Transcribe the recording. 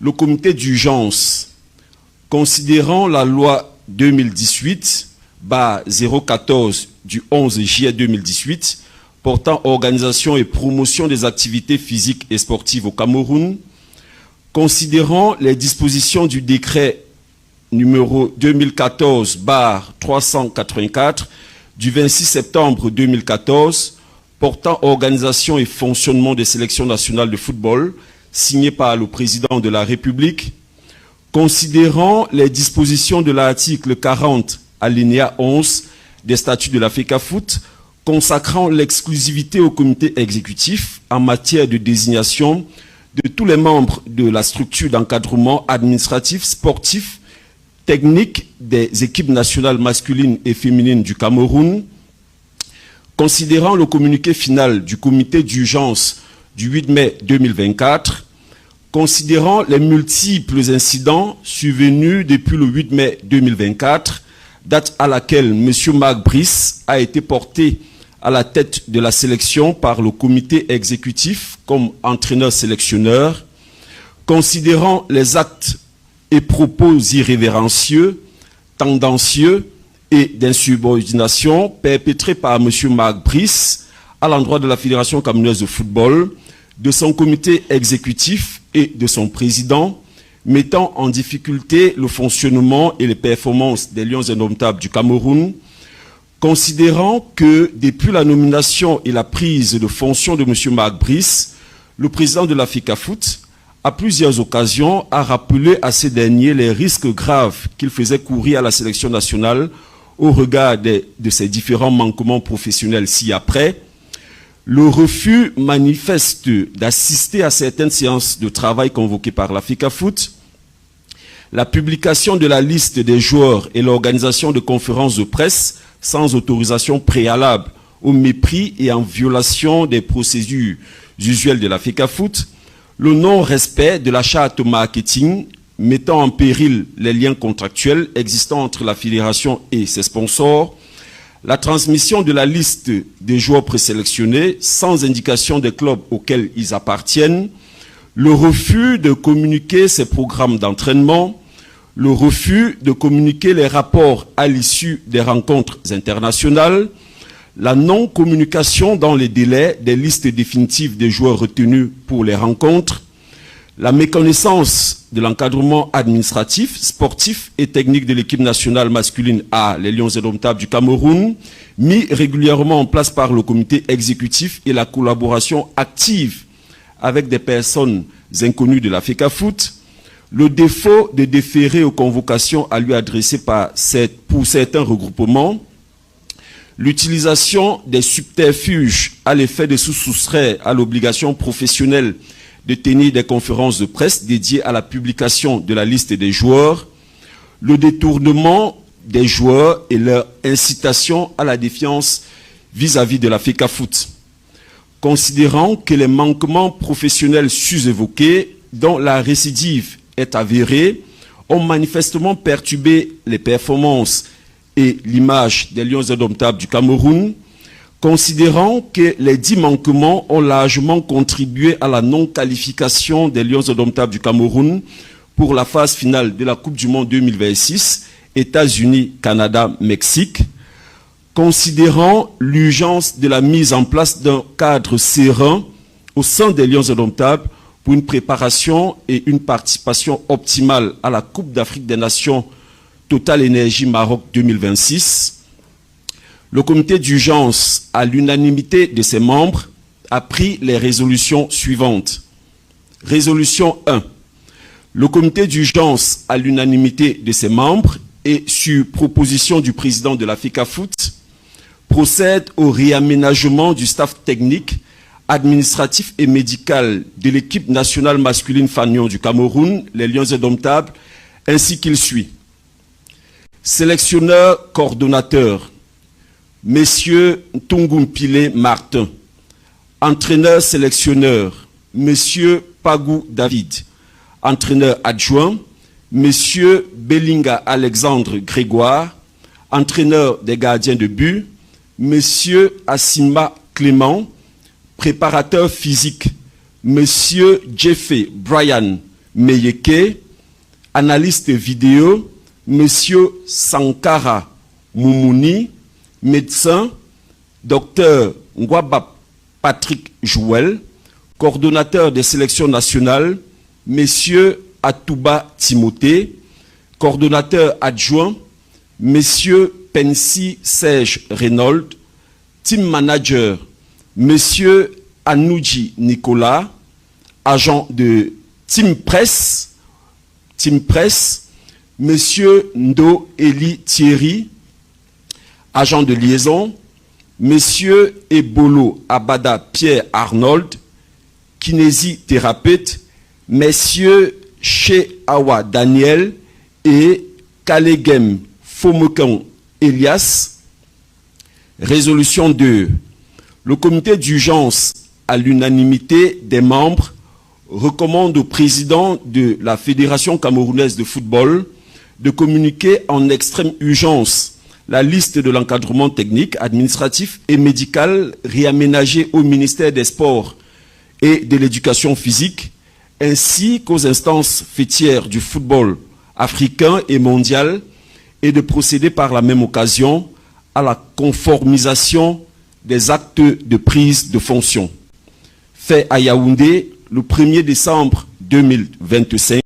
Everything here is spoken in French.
Le comité d'urgence, considérant la loi 2018-014 du 11 juillet 2018 portant organisation et promotion des activités physiques et sportives au Cameroun, considérant les dispositions du décret numéro 2014-384 du 26 septembre 2014 portant organisation et fonctionnement des sélections nationales de football, signé par le président de la République, considérant les dispositions de l'article 40 alinéa 11 des statuts de la FECAFOOT consacrant l'exclusivité au comité exécutif en matière de désignation de tous les membres de la structure d'encadrement administratif, sportif, technique des équipes nationales masculines et féminines du Cameroun, considérant le communiqué final du comité d'urgence du 8 mai 2024, considérant les multiples incidents survenus depuis le 8 mai 2024, date à laquelle M. Marc Brice a été porté à la tête de la sélection par le comité exécutif comme entraîneur-sélectionneur, considérant les actes et propos irrévérencieux, tendancieux et d'insubordination perpétrés par M. Marc Brice à l'endroit de la Fédération camerounaise de football, de son comité exécutif et de son président, mettant en difficulté le fonctionnement et les performances des Lions indomptables du Cameroun, considérant que depuis la nomination et la prise de fonction de M. Marc Brice, le président de la FECAFOOT, à plusieurs occasions, a rappelé à ces derniers les risques graves qu'il faisait courir à la sélection nationale au regard de ses différents manquements professionnels ci-après, le refus manifeste d'assister à certaines séances de travail convoquées par la FECAFOOT, la publication de la liste des joueurs et l'organisation de conférences de presse sans autorisation préalable, au mépris et en violation des procédures usuelles de la FECAFOOT, le non-respect de la charte marketing mettant en péril les liens contractuels existants entre la fédération et ses sponsors, la transmission de la liste des joueurs présélectionnés sans indication des clubs auxquels ils appartiennent, le refus de communiquer ses programmes d'entraînement, le refus de communiquer les rapports à l'issue des rencontres internationales, la non-communication dans les délais des listes définitives des joueurs retenus pour les rencontres, la méconnaissance de l'encadrement administratif, sportif et technique de l'équipe nationale masculine A, les Lions indomptables du Cameroun, mis régulièrement en place par le comité exécutif et la collaboration active avec des personnes inconnues de la FECAFOOT, le défaut de déférer aux convocations à lui adressées pour certains regroupements, l'utilisation des subterfuges à l'effet de se soustraire à l'obligation professionnelle de tenir des conférences de presse dédiées à la publication de la liste des joueurs, le détournement des joueurs et leur incitation à la défiance vis-à-vis de la FECAFOOT, considérant que les manquements professionnels sus-évoqués, dont la récidive est avérée, ont manifestement perturbé les performances et l'image des Lions indomptables du Cameroun, considérant que les 10 manquements ont largement contribué à la non-qualification des Lions indomptables du Cameroun pour la phase finale de la Coupe du Monde 2026, États-Unis, Canada, Mexique, considérant l'urgence de la mise en place d'un cadre serein au sein des Lions indomptables pour une préparation et une participation optimale à la Coupe d'Afrique des Nations Total Énergie Maroc 2026, le comité d'urgence, à l'unanimité de ses membres, a pris les résolutions suivantes. Résolution 1. Le comité d'urgence, à l'unanimité de ses membres et sur proposition du président de la FECAFOOT, procède au réaménagement du staff technique, administratif et médical de l'équipe nationale masculine fanion du Cameroun, les Lions indomptables, ainsi qu'il suit. Sélectionneur coordonnateur, Messieurs Tungumpile Martin. Entraîneur sélectionneur, Monsieur Pagou David. Entraîneur adjoint, Monsieur Belinga Alexandre Grégoire. Entraîneur des gardiens de but, Monsieur Assima Clément. Préparateur physique, Monsieur Jeffé Brian, Meyeke. Analyste vidéo, Monsieur Sankara Moumouni. Médecin, Dr Ngwaba Patrick Jouel. Coordonnateur des sélections nationales, Monsieur Atouba Timothée. Coordonnateur adjoint, Monsieur Pensi Serge Renaud. Team manager, Monsieur Anouji Nicolas. Agent de Team Presse, Monsieur Ndo Eli Thierry. Agent de liaison, Monsieur Ebolo Abada Pierre Arnold. Kinésithérapeute, Messieurs Che Awa Daniel et Kalegem Fomokan Elias. Résolution 2. Le comité d'urgence, à l'unanimité des membres, recommande au président de la Fédération camerounaise de football de communiquer en extrême urgence la liste de l'encadrement technique, administratif et médical réaménagé au ministère des Sports et de l'éducation physique, ainsi qu'aux instances fêtières du football africain et mondial, et de procéder par la même occasion à la conformisation des actes de prise de fonction. Fait à Yaoundé le 1er décembre 2025.